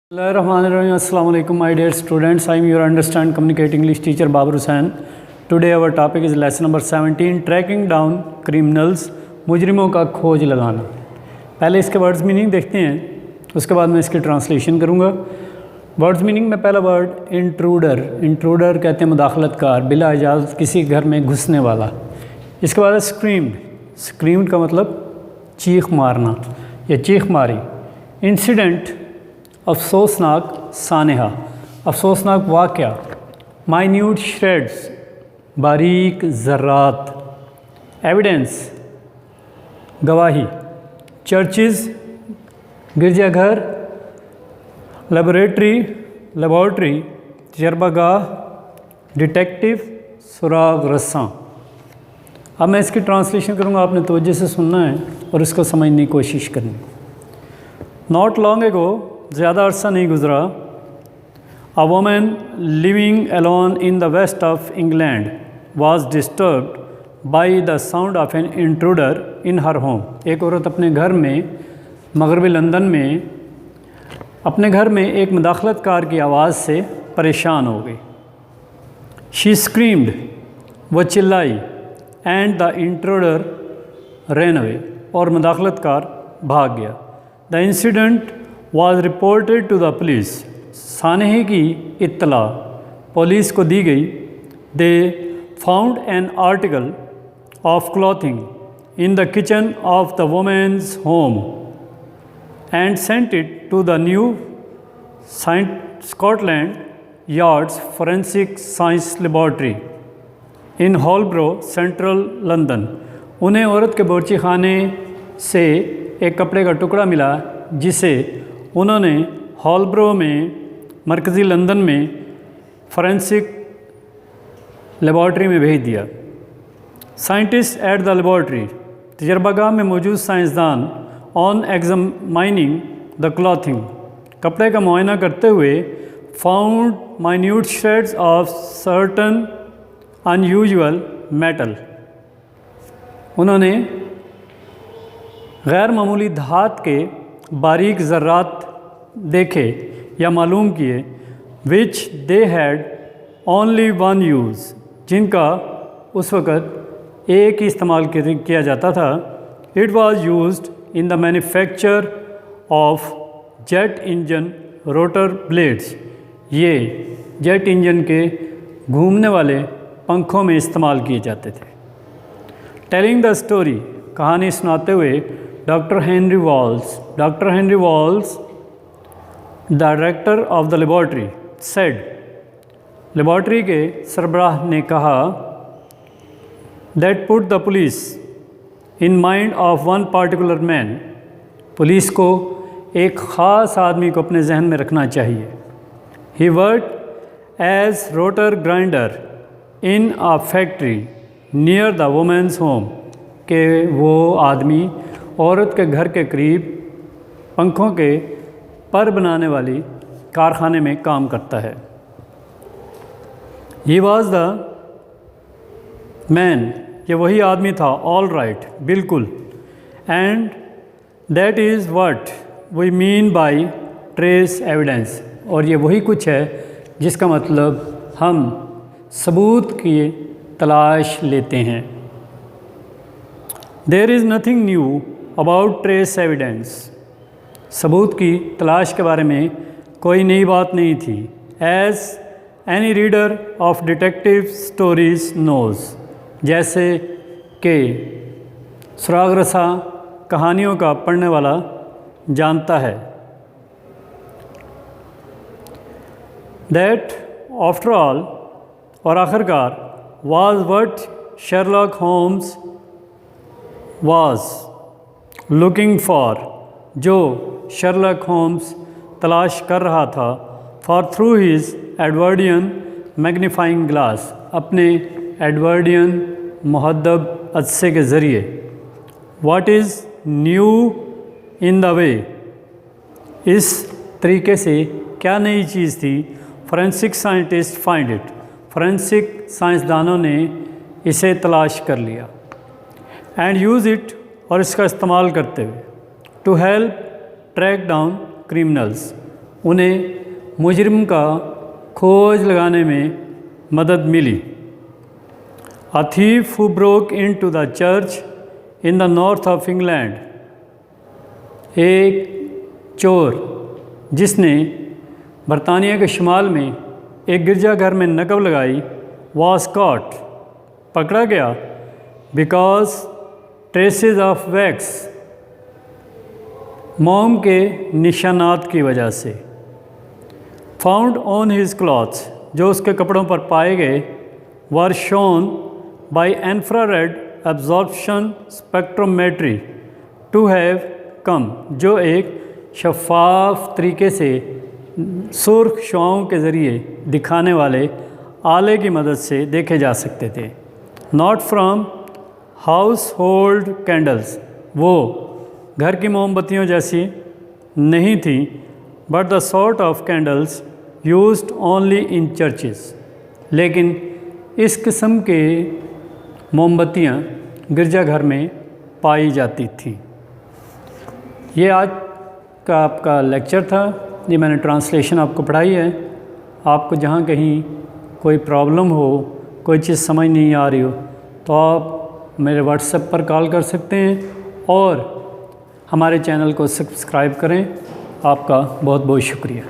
Assalamualaikum my dear students, I am your understand communicate English teacher Babar Hussain. Today our topic is lesson number 17 tracking down criminals, मुजरिमों का खोज लगाना। पहले इसके words meaning देखते हैं, उसके बाद मैं इसकी ट्रांसलेशन करूँगा। वर्ड्स मीनिंग में पहला वर्ड इंट्रूडर। इंट्रूडर कहते हैं मुदाखलतकार, बिला इजाज़त किसी घर में घुसने वाला। इसके बाद स्क्रीम्ड। स्क्रीम्ड का मतलब चीख मारना या चीख मारी। इंसिडेंट अफसोसनाक सानहा, अफसोसनाक वाक़या। माइन्यूट श्रेड्स, बारीक ज़र्रात। एविडेंस, गवाही। चर्चिज़, गिरजाघर। लेबॉर्ट्री, तजर्बागाह। डिटेक्टिव, सुराग रस्सां। अब मैं इसकी ट्रांसलेशन करूँगा, आपने तवज्जो से सुनना है और इसको समझने की कोशिश करनी। नॉट लॉन्ग एगो, ज़्यादा अरसा नहीं गुज़रा, a woman living alone in the west of England was disturbed by the sound of an intruder in her home. एक औरत अपने घर में, मगरबी लंदन में, अपने घर में एक मुदाखलतकार की आवाज़ से परेशान हो गई। शी स्क्रीम्ड, वह चिल्लाई। And the intruder ran away, और मुदाखलतकार भाग गया। The incident was reported to the police, सानहे की इत्तला पुलिस को दी गई। They found an article of clothing in the kitchen of the woman's home and sent it to the New Scotland Yard's Forensic Science Laboratory in Holbrook, Central London। उन्हें औरत के बावर्ची खाने से एक कपड़े का टुकड़ा मिला जिसे उन्होंने हॉलब्रो में, मरकज़ी लंदन में, फॉरेंसिक लेबॉर्ट्री में भेज दिया। साइंटिस्ट एट द लेबॉर्ट्री, तजर्बागाह में मौजूद साइंसदान, ऑन एग्जामाइनिंग द क्लॉथिंग, कपड़े का मुआयना करते हुए, found minute shades of certain unusual metal, उन्होंने गैर मामूली धात के बारीक ज़र्रात देखे या मालूम किए। Which they had only one use, जिनका उस वक़्त एक ही इस्तेमाल किया जाता था। It was used in the manufacture of jet engine rotor blades, ये जेट इंजन के घूमने वाले पंखों में इस्तेमाल किए जाते थे। टेलिंग द स्टोरी, कहानी सुनाते हुए, doctor Henry walls the director of the laboratory said, laboratory के सरबराह ने कहा, that put the police in mind of one particular man, police को एक ख़ास आदमी को अपने जहन में रखना चाहिए। He worked as rotor grinder in a factory near the women's home, के वो आदमी औरत के घर के करीब पंखों के पर बनाने वाली कारखाने में काम करता है। ही वॉज द मैन, ये वही आदमी था। ऑल राइट, बिल्कुल। And that is what we mean by trace evidence, और ये वही कुछ है जिसका मतलब हम सबूत की तलाश लेते हैं। There is nothing new about trace evidence, सबूत की तलाश के बारे में कोई नई बात नहीं थी। As any reader of detective stories knows, जैसे कि सुराग रसा कहानियों का पढ़ने वाला जानता है। दैट आफ्टर ऑल, और आखिरकार, was what Sherlock Holmes was looking for, जो शर्लॉक होम्स तलाश कर रहा था। For through his Edwardian magnifying glass, अपने एडवर्डियन मुहद्दब अदसे के ज़रिए। What is new in the way, इस तरीके से क्या नई चीज़ थी। Forensic scientist find it, forensic साइंसदानों ने इसे तलाश कर लिया। एंड यूज़ इट, और इसका इस्तेमाल करते हुए, to help track down criminals, انہیں مجرم کا کھوج لگانے میں مدد ملی۔ A thief who broke into the church in the north of England، ایک چور جس نے برطانیہ کے شمال میں ایک گرجا گھر میں نقب لگائی، was caught، پکڑا گیا، because traces of wax، موم کے نشانات کی وجہ سے، found on his clothes، جو اس کے کپڑوں پر پائے گئے، were shown by infrared absorption spectrometry to have come، جو ایک شفاف طریقے سے سرخ شعاؤں کے ذریعے دکھانے والے آلے کی مدد سے دیکھے جا سکتے تھے۔ not from household candles، وہ گھر کی موم بتیوں جیسی نہیں تھیں، but the sort of candles used only in churches، لیکن اس قسم کے موم بتیاں گرجا گھر میں پائی جاتی تھیں۔ یہ آج کا آپ کا لیکچر تھا، یہ میں نے ٹرانسلیشن آپ کو پڑھائی ہے۔ آپ کو جہاں کہیں کوئی پرابلم ہو، کوئی چیز سمجھ نہیں آ رہی ہو، تو آپ میرے واٹس ایپ پر کال کر سکتے ہیں اور ہمارے چینل کو سبسکرائب کریں۔ آپ کا بہت بہت شکریہ۔